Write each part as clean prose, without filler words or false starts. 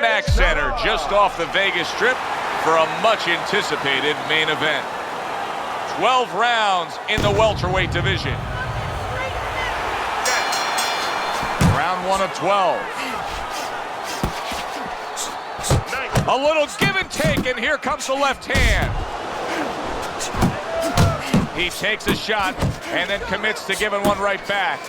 Max Center, just off the Vegas Strip for a much-anticipated main event. 12 rounds in the welterweight division. Round 1 of 12. A little give and take, and here comes the left hand. He takes a shot and then commits to giving one right back.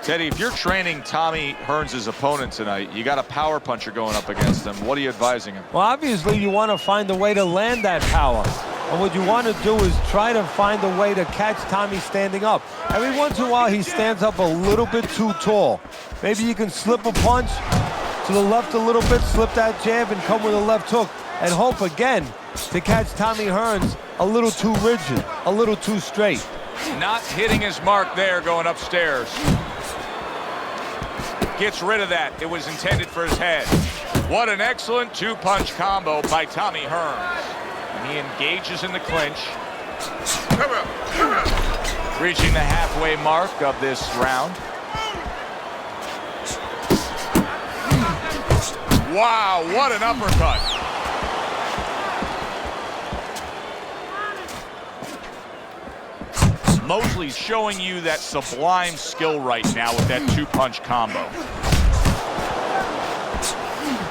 Teddy, if you're training Tommy Hearns' opponent tonight, you got a power puncher going up against him. What are you advising him? Well, obviously, you want to find a way to land that power. And what you want to do is try to find a way to catch Tommy standing up. Every once in a while, he stands up a little bit too tall. Maybe you can slip a punch to the left a little bit, slip that jab, and come with a left hook, and hope again to catch Tommy Hearns a little too rigid, a little too straight. Not hitting his mark there going upstairs. Gets rid of that. It was intended for his head. What an excellent two-punch combo by Tommy Hearns. And he engages in the clinch. Reaching the halfway mark of this round. Wow, what an uppercut. Mosley's showing you that sublime skill right now with that two-punch combo.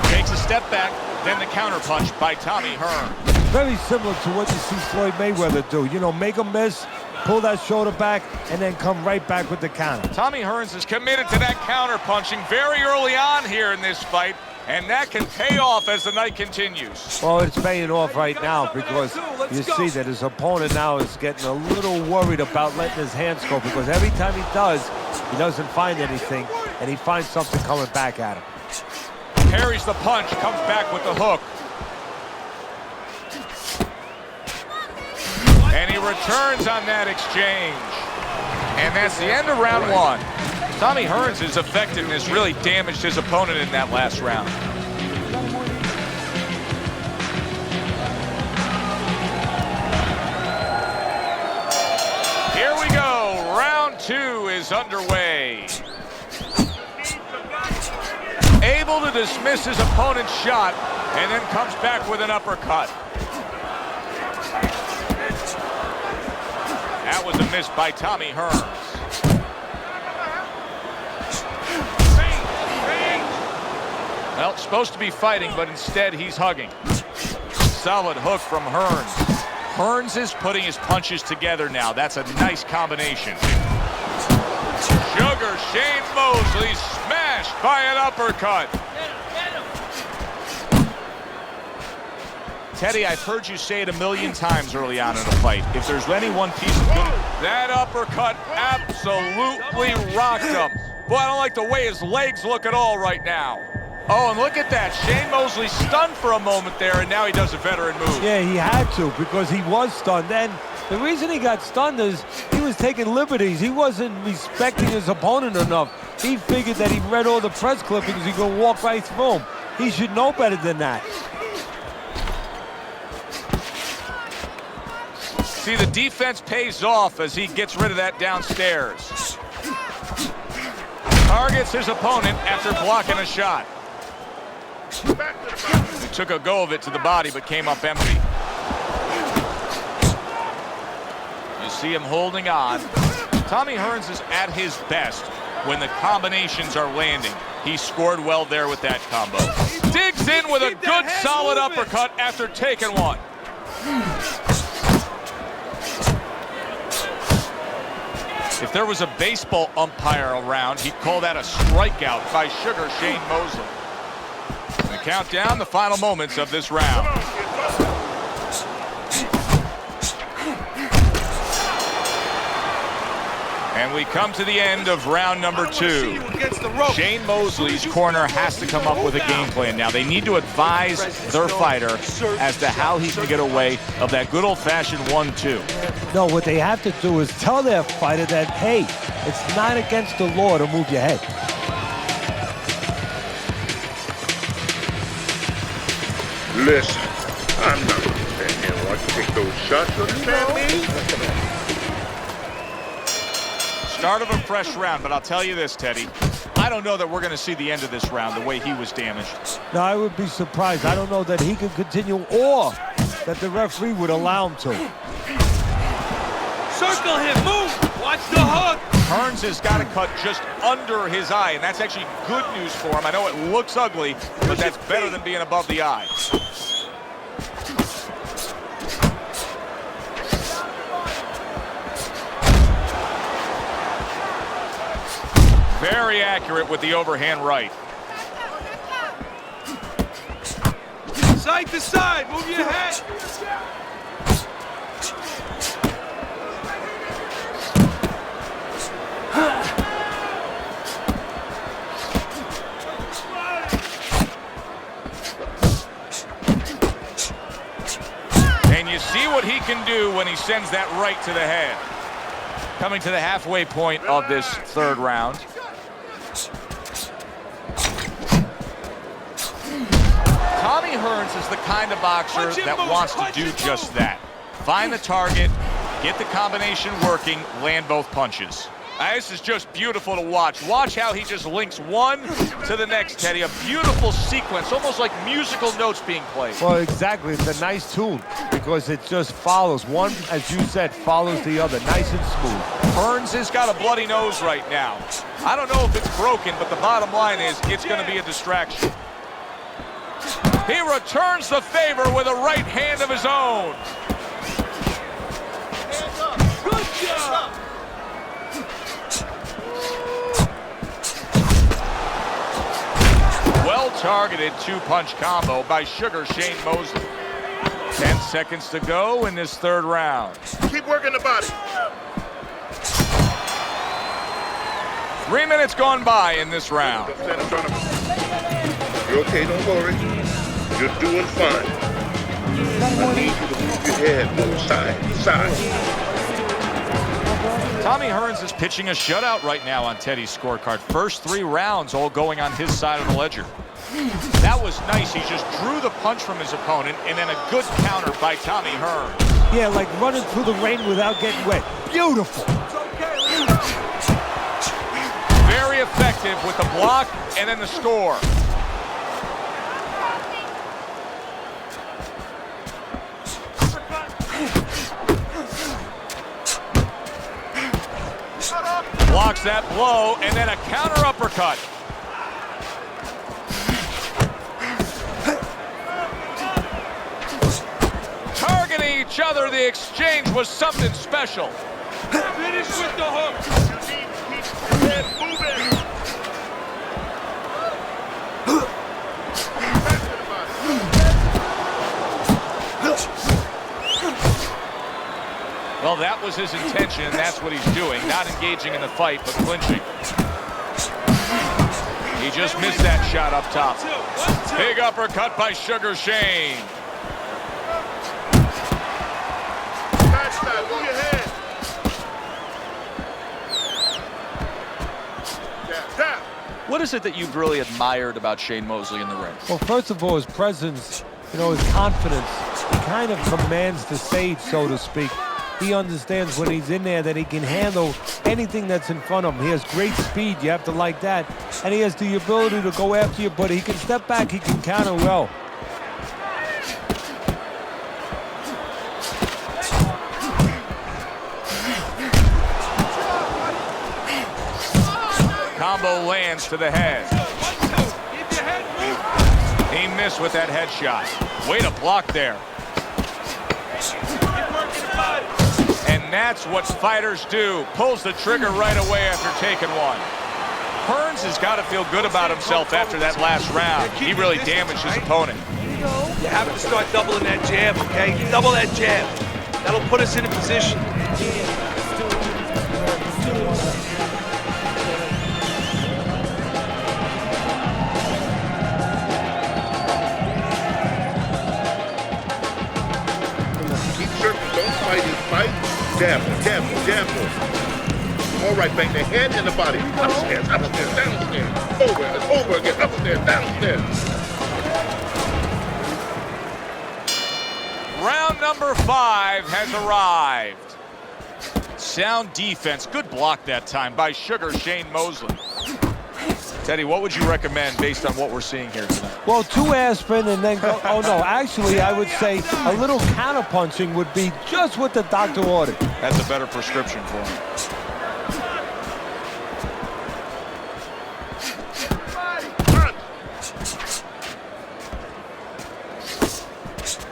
Takes a step back, then the counterpunch by Tommy Hearns. Very similar to what you see Floyd Mayweather do. You know, make a miss, pull that shoulder back, and then come right back with the counter. Tommy Hearns is committed to that counterpunching very early on here in this fight, and that can pay off as the night continues. Well, it's paying off right now because you see that his opponent now is getting a little worried about letting his hands go, because every time he doesn't find anything, and he finds something coming back at him. Parries the punch, comes back with the hook. And he returns on that exchange. And that's the end of round 1. Tommy Hearns' effectiveness really damaged his opponent in that last round. Here we go. Round 2 is underway. Able to dismiss his opponent's shot and then comes back with an uppercut. That was a miss by Tommy Hearns. Well, supposed to be fighting, but instead he's hugging. Solid hook from Hearns. Hearns is putting his punches together now. That's a nice combination. Sugar Shane Mosley smashed by an uppercut. Teddy, I've heard you say it a million times early on in a fight. If there's any one piece of good, that uppercut absolutely rocked him. Boy, I don't like the way his legs look at all right now. Oh, and look at that. Shane Mosley stunned for a moment there, and now he does a veteran move. Yeah, he had to, because he was stunned. Then the reason he got stunned is he was taking liberties. He wasn't respecting his opponent enough. He figured that he read all the press clippings, he could walk right through him. He should know better than that. See, the defense pays off as he gets rid of that downstairs. Targets his opponent after blocking a shot. He took a go of it to the body, but came up empty. You see him holding on. Tommy Hearns is at his best when the combinations are landing. He scored well there with that combo. Digs in with a good, solid uppercut after taking one. If there was a baseball umpire around, he'd call that a strikeout by Sugar Shane Mosley. And the countdown, the final moments of this round. And we come to the end of round number 2. Shane Mosley's corner has to come up with a game plan now. They need to advise their fighter as to how he can get away of that good old-fashioned 1-2. No, what they have to do is tell their fighter that, hey, it's not against the law to move your head. Listen, I'm not going to stand here and watch you take those shots. You understand me? Start of a fresh round, but I'll tell you this, Teddy. I don't know that we're going to see the end of this round the way he was damaged. No, I would be surprised. I don't know that he could continue or that the referee would allow him to. Circle him, move! Watch the hook! Hearns has got a cut just under his eye, and that's actually good news for him. I know it looks ugly, but that's better than being above the eye. Very accurate with the overhand right. Side to side, move your head. And you see what he can do when he sends that right to the head. Coming to the halfway point of this third round. Tommy Hearns is the kind of boxer that wants to do just that. Find the target, get the combination working, land both punches. This is just beautiful to watch. Watch how he just links one to the next, Teddy. A beautiful sequence, almost like musical notes being played. Well, exactly. It's a nice tune because it just follows. One, as you said, follows the other. Nice and smooth. Hearns has got a bloody nose right now. I don't know if it's broken, but the bottom line is it's going to be a distraction. He returns the favor with a right hand of his own. Good job! Well-targeted two-punch combo by Sugar Shane Mosley. 10 seconds to go in this third round. Keep working the body. 3 minutes gone by in this round. Don't stand in front of him. You're okay, don't worry. You're doing fine. I need you to move your head, move side to side. Tommy Hearns is pitching a shutout right now on Teddy's scorecard. First 3 rounds all going on his side of the ledger. That was nice. He just drew the punch from his opponent, and then a good counter by Tommy Hearns. Yeah, like running through the rain without getting wet. Beautiful. Very effective with the block and then the score. Blocks that blow, and then a counter uppercut. Targeting each other, the exchange was something special. Finish with the hook. You need to keep your head moving. Well, that was his intention, and that's what he's doing. Not engaging in the fight, but clinching. He just missed that shot up top. Big uppercut by Sugar Shane. Match that, move your head. Tap, tap. What is it that you've really admired about Shane Mosley in the ring? Well, first of all, his presence, his confidence. He kind of commands the stage, so to speak. He understands when he's in there that he can handle anything that's in front of him. He has great speed. You have to like that. And he has the ability to go after you, but he can step back. He can counter well. Combo lands to the head. He missed with that headshot. Way to block there. And that's what fighters do. Pulls the trigger right away after taking one. Hearns has got to feel good about himself after that last round. He really damaged his opponent. You have to start doubling that jab, okay? Double that jab. That'll put us in a position. Jab, jab, jab. All right, bang the head and the body. Upstairs, upstairs, downstairs. Over and over again. Upstairs, downstairs. Round number 5 has arrived. Sound defense. Good block that time by Sugar Shane Mosley. Teddy, what would you recommend based on what we're seeing here tonight? Well, 2 aspirin and then go. Oh, no. Actually, I would say a little counterpunching would be just what the doctor ordered. That's a better prescription for him.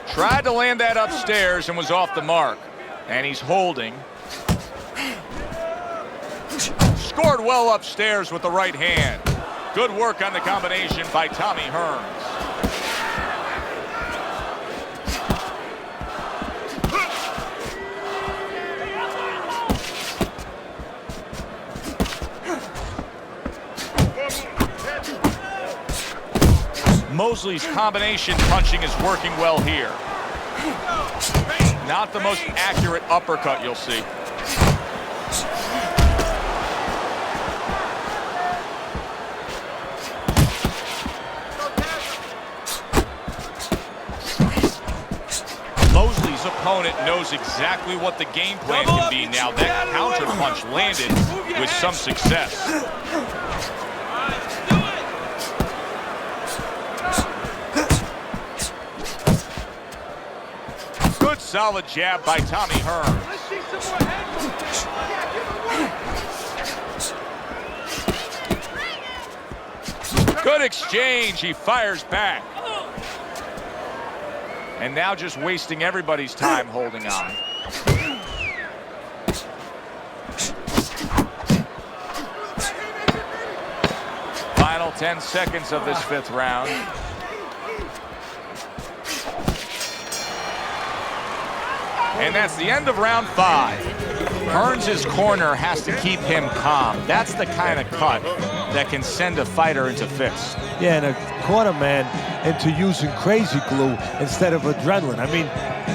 Tried to land that upstairs and was off the mark. And he's holding. Scored well upstairs with the right hand. Good work on the combination by Tommy Hearns. Mosley's combination punching is working well here. Not the most accurate uppercut you'll see. Mosley's opponent knows exactly what the game plan can be now. That counter punch landed with some success. Good solid jab by Tommy Hearns. Good exchange. He fires back. And now just wasting everybody's time holding on. Final 10 seconds of this 5th round. And that's the end of round 5. Hearns' corner has to keep him calm. That's the kind of cut that can send a fighter into fits. Yeah, and a corner man into using crazy glue instead of adrenaline. I mean,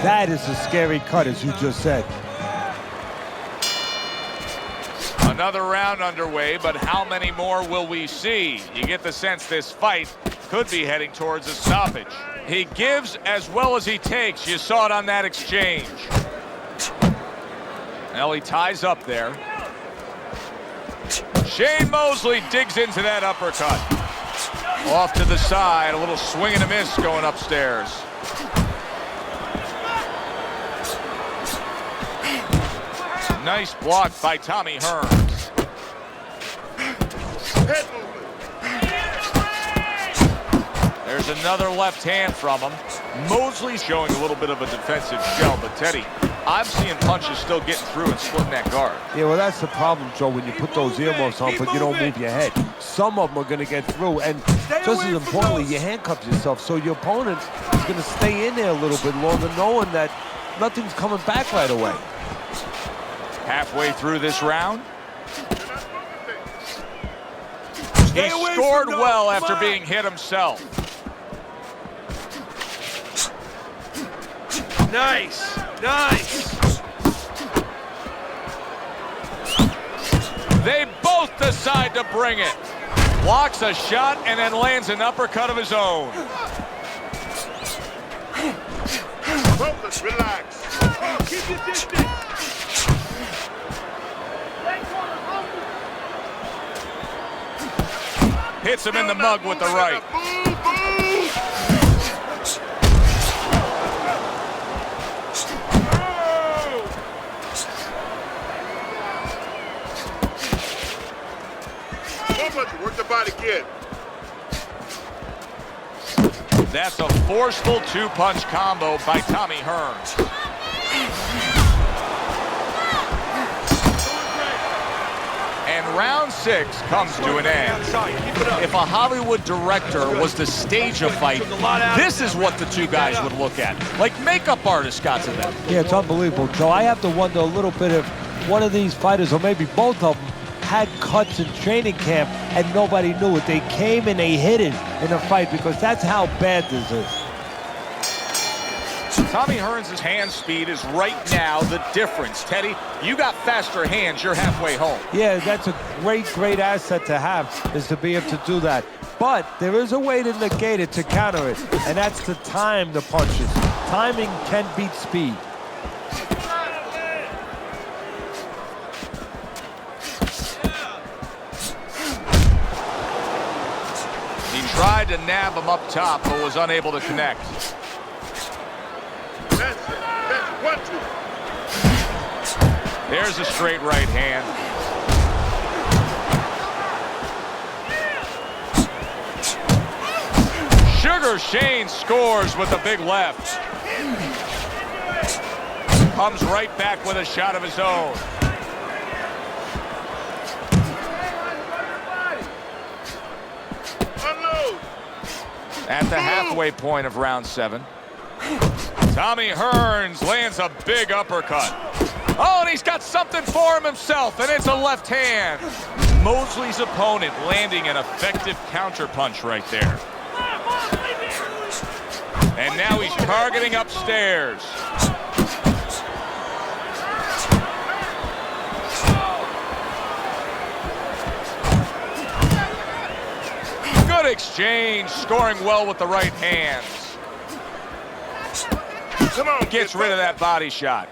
that is a scary cut, as you just said. Another round underway, but how many more will we see? You get the sense this fight could be heading towards a stoppage. He gives as well as he takes. You saw it on that exchange. Well, he ties up there. Shane Mosley digs into that uppercut. Off to the side, a little swing and a miss going upstairs. Nice block by Tommy Hearns. There's another left hand from him. Mosley's showing a little bit of a defensive shell, but Teddy, I'm seeing punches still getting through and splitting that guard. Yeah, well, that's the problem, Joe, when you put those earmuffs on, but you don't move your head. Some of them are going to get through, and just as importantly, you handcuff yourself, so your opponent is going to stay in there a little bit longer, knowing that nothing's coming back right away. Halfway through this round. He scored well after being hit himself. Nice, nice. They both decide to bring it. Blocks a shot and then lands an uppercut of his own. Focus, relax. Keep your distance. Hits him in the mug with the right. Work the body, kid. That's a forceful 2-punch combo by Tommy Hearns. And round 6 comes to an end. If a Hollywood director was to stage a fight, this is what the two guys would look at. Like makeup artists got to them. Yeah, it's unbelievable, Joe. I have to wonder a little bit if one of these fighters, or maybe both of them, had cuts in training camp and nobody knew it. They came and they hit it in a fight, because that's how bad this is. Tommy Hearns' hand speed is right now the difference. Teddy, you got faster hands, you're halfway home. Yeah, that's a great asset to have, is to be able to do that. But there is a way to negate it, to counter it, and that's to time the punches. Timing can beat speed. Tried to nab him up top, but was unable to connect. That's it. That's 1, 2. There's a straight right hand. Sugar Shane scores with a big left. Comes right back with a shot of his own. Unload. At the halfway point of round 7. Tommy Hearns lands a big uppercut. Oh, and he's got something for him himself, and it's a left hand. Mosley's opponent landing an effective counterpunch right there. And now he's targeting upstairs. Good exchange, scoring well with the right hands. Come on, Gets rid of that body shot.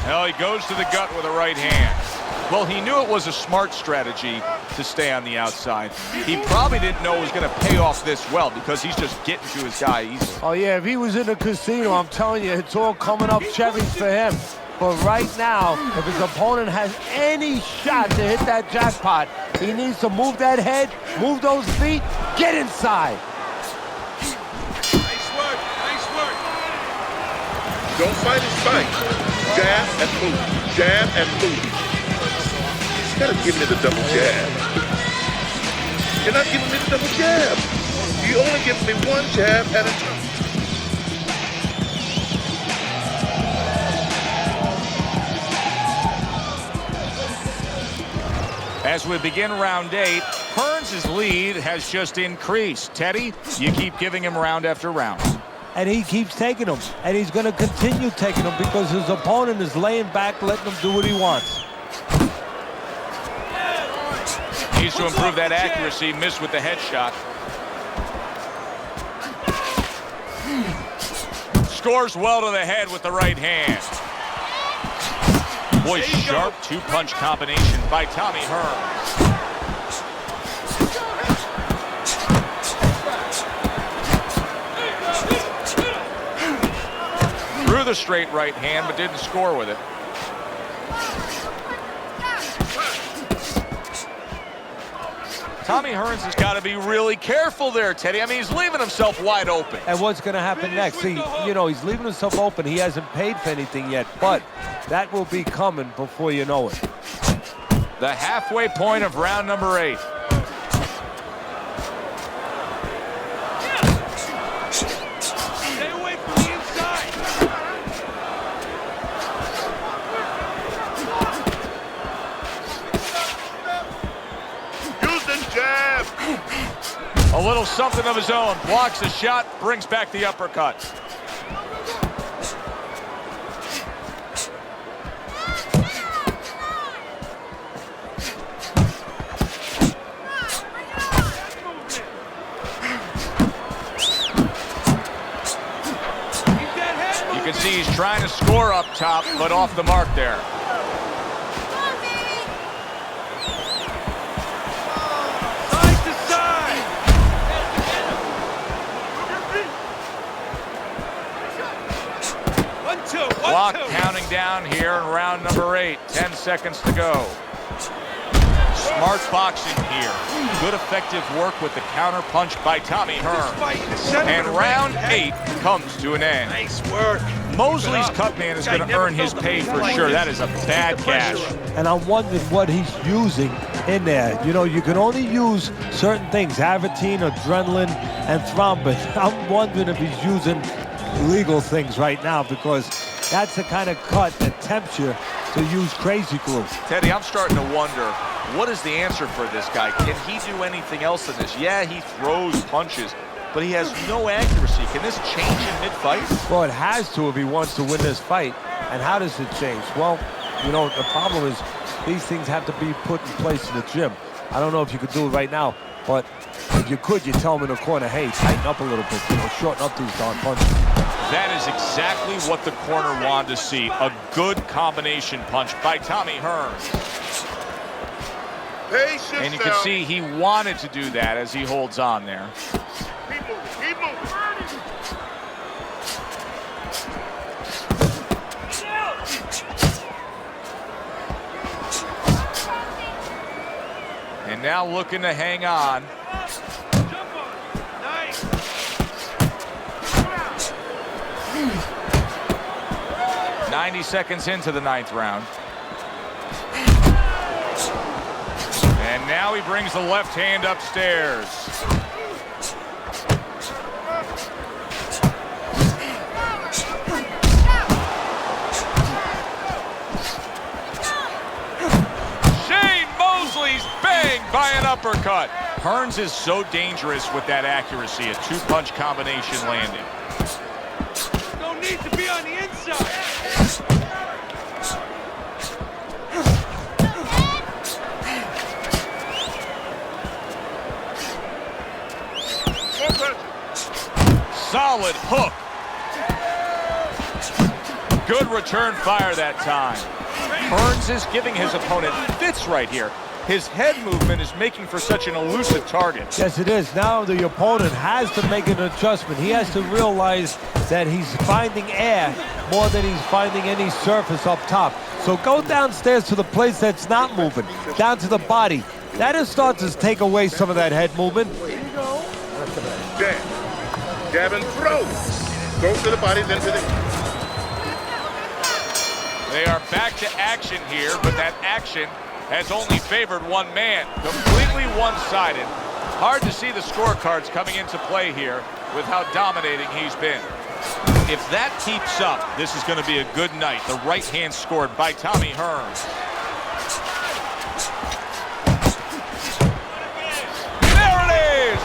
Well, he goes to the gut with a right hand. Well, he knew it was a smart strategy to stay on the outside. He probably didn't know it was going to pay off this well because he's just getting to his guy easily. Oh, yeah, if he was in a casino, I'm telling you, it's all coming up cherries for him. But right now, if his opponent has any shot to hit that jackpot, he needs to move that head, move those feet, get inside. Nice work. Nice work. Don't fight his fight. Jab and move. Jab and move. Instead of giving me the double jab. You're not giving me the double jab. You only give me one jab at a time. As we begin round 8, Hearns' lead has just increased. Teddy, you keep giving him round after round. And he keeps taking them. And he's going to continue taking them because his opponent is laying back, letting him do what he wants. Needs to improve that accuracy. Missed with the headshot. Scores well to the head with the right hand. Boy, sharp two-punch combination by Tommy Hearns. Threw the straight right hand, but didn't score with it. Tommy Hearns has got to be really careful there, Teddy. I mean, he's leaving himself wide open. And what's going to happen next? See, you know, he's leaving himself open. He hasn't paid for anything yet, but that will be coming before you know it. The halfway point of round number 8. Stay away from the inside. Use the jab. A little something of his own. Blocks the shot, brings back the uppercut. You can see he's trying to score up top, but off the mark there. Side to side. One, two. Clock counting down here in round number 8. 10 seconds to go. Smart boxing here. Good effective work with the counter punch by Tommy Hearns. And round 8 comes to an end. Nice work. Mosley's cut man is going to earn his pay for sure. That is a bad cash. And I'm wondering what he's using in there. You know, you can only use certain things, Avitine, adrenaline, and thrombin. I'm wondering if he's using legal things right now because that's the kind of cut that tempts you to use crazy glue. Teddy, I'm starting to wonder, what is the answer for this guy? Can he do anything else in this? Yeah, he throws punches, but he has no accuracy. Can this change in mid-fight? Well, it has to if he wants to win this fight. And how does it change? Well, you know, the problem is these things have to be put in place in the gym. I don't know if you could do it right now, but if you could, you tell him in the corner, hey, tighten up a little bit, you know, shorten up these darn punches. That is exactly what the corner wanted to see. A good combination punch by Tommy Hearns. Patience And you now. can see he wanted to do that as he holds on there. Keep moving, keep moving. And now looking to hang on. Nice. 90 seconds into the 9th round. And now he brings the left hand upstairs. Shane Mosley's banged by an uppercut. Hearns is so dangerous with that accuracy, a two-punch combination landing. No need to be on the inside. Solid hook. Good return fire that time. Hearns is giving his opponent fits right here. His head movement is making for such an elusive target. Yes, it is. Now the opponent has to make an adjustment. He has to realize that he's finding air more than he's finding any surface up top. So go downstairs to the place that's not moving, down to the body. That'll start to take away some of that head movement. Jab. Jab and throw. Go to the body, then to the... They are back to action here, but that action has only favored one man. Completely one-sided. Hard to see the scorecards coming into play here with how dominating he's been. If that keeps up, this is going to be a good night. The right hand scored by Tommy Hearns. There it is!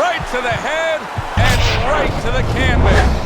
Right to the head and right to the canvas.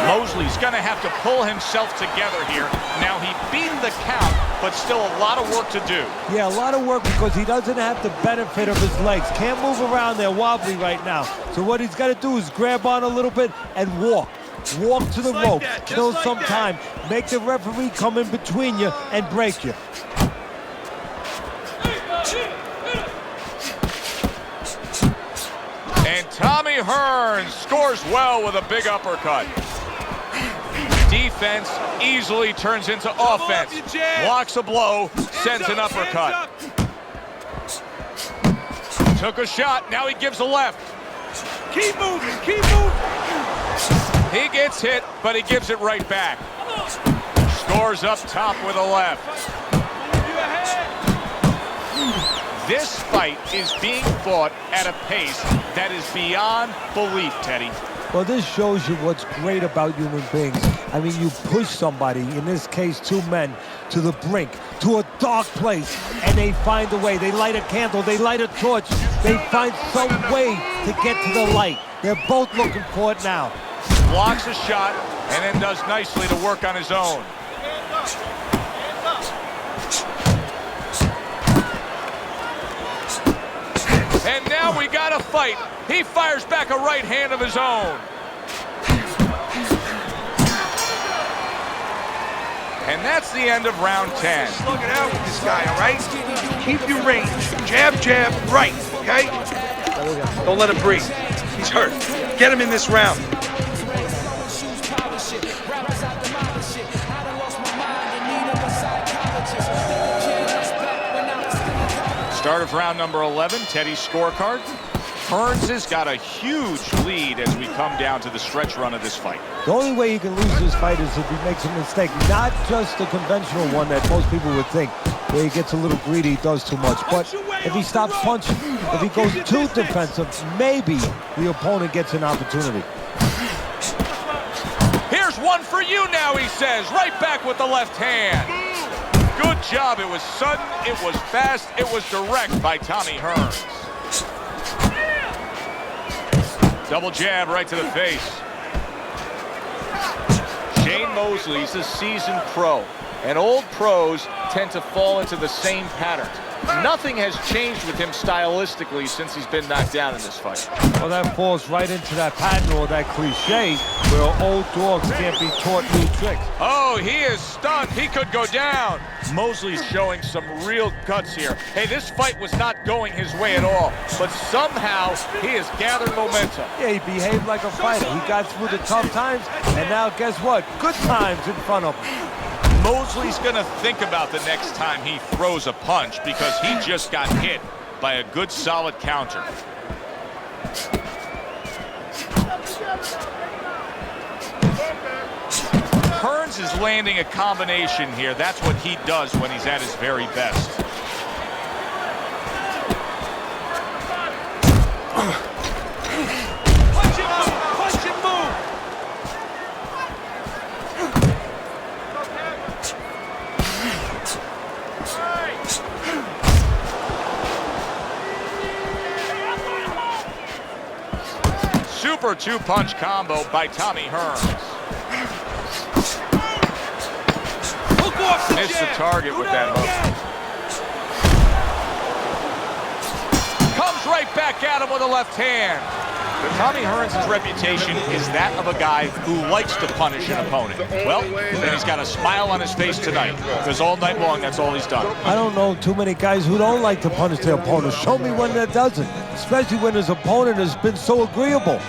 Mosley's going to have to pull himself together here. Now he beat the count, but still a lot of work to do. Yeah, a lot of work because he doesn't have the benefit of his legs. Can't move around there wobbly right now. So what he's got to do is grab on a little bit and walk. Walk to the Just like rope, that, just kill like some that. time, make the referee come in between you and break you. And Tommy Hearns scores well with a big uppercut. Defense easily turns into offense. up, you jab. Blocks a blow, Hands sends up, an uppercut. hands Took a shot, now he gives a left. up. Keep moving, keep moving. He gets hit, but he gives it right back. Scores up top with a left. Move your head. This fight is being fought at a pace that is beyond belief, Teddy. Well, this shows you what's great about human beings. I mean, you push somebody, in this case, two men, to the brink, to a dark place, and they find a way. They light a candle, they light a torch. They find some way to get to the light. They're both looking for it now. Blocks a shot and then does nicely to work on his own. And now we got a fight. He fires back a right hand of his own. And that's the end of round 10. Slug it out with this guy, all right? Keep your range. Jab, jab, right, okay? Don't let him breathe. He's hurt. Get him in this round. Start of round number 11, Teddy's scorecard. Hearns has got a huge lead as we come down to the stretch run of this fight. The only way he can lose this fight is if he makes a mistake. Not just the conventional one that most people would think, where he gets a little greedy, does too much. But if he stops punching, if he goes too defensive, maybe the opponent gets an opportunity. Here's one for you now, he says. Right back with the left hand. Good job. It was sudden, it was fast, it was direct by Tommy Hearns. Double jab right to the face. Shane Mosley's a seasoned pro, and old pros tend to fall into the same patterns. Nothing has changed with him stylistically since he's been knocked down in this fight. Well, that falls right into that pattern or that cliche where old dogs can't be taught new tricks. Oh, he is stunned. He could go down. Mosley's showing some real guts here. Hey, this fight was not going his way at all, but somehow he has gathered momentum. Yeah, he behaved like a fighter. He got through the tough times, and now guess what? Good times in front of him. Mosley's gonna think about the next time he throws a punch because he just got hit by a good solid counter. Hearns is landing a combination here. That's what he does when he's at his very best. Punch and move. Super two-punch combo by Tommy Hearns. Hook off the Missed the jab. target with that hook. Comes right back at him with a left hand. Tommy Hearns' reputation is that of a guy who likes to punish an opponent. Well, then he's got a smile on his face tonight, because all night long, that's all he's done. I don't know too many guys who don't like to punish their opponent. Show me one that doesn't, especially when his opponent has been so agreeable.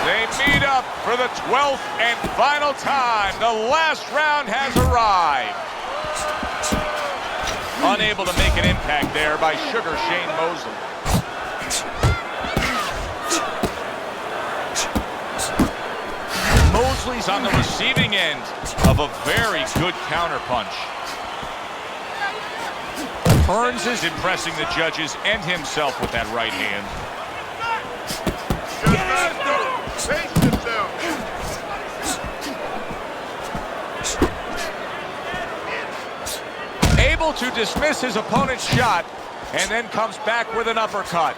They meet up for the 12th and final time. The last round has arrived. Unable to make an impact there by Sugar Shane Mosley. Mosley's on the receiving end of a very good counterpunch. Hearns is impressing the judges and himself with that right hand. Able to dismiss his opponent's shot and then comes back with an uppercut.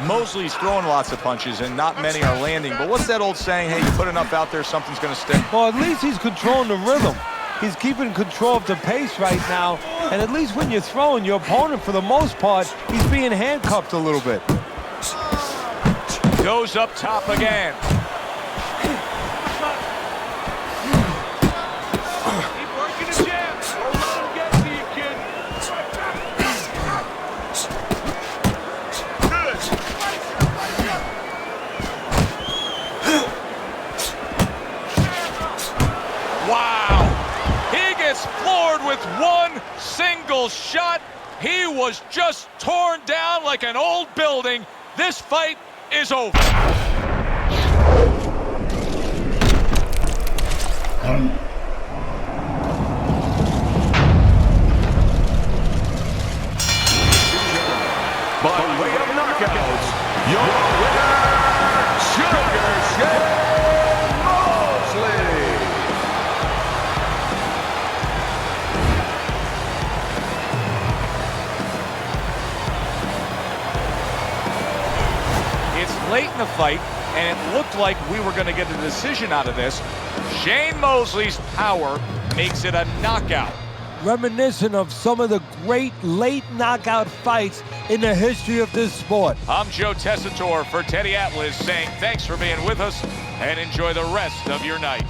Mosley's throwing lots of punches and not many are landing, but what's that old saying? Hey, you put enough out there, something's gonna stick. Well, at least he's controlling the rhythm. He's keeping control of the pace right now, and at least when you're throwing, your opponent, for the most part, he's being handcuffed a little bit. Goes up top again. Keep working the jab. Don't let him get to you, kid. Wow. He gets floored with one single shot. He was just torn down like an old building. This fight is over. By way of knockouts, your winner, Sugar Shane Mosley. It's late in the fight, and it looked like we were going to get a decision out of this. Shane Mosley's power makes it a knockout. Reminiscent of some of the great late knockout fights in the history of this sport. I'm Joe Tessitore for Teddy Atlas saying thanks for being with us and enjoy the rest of your night.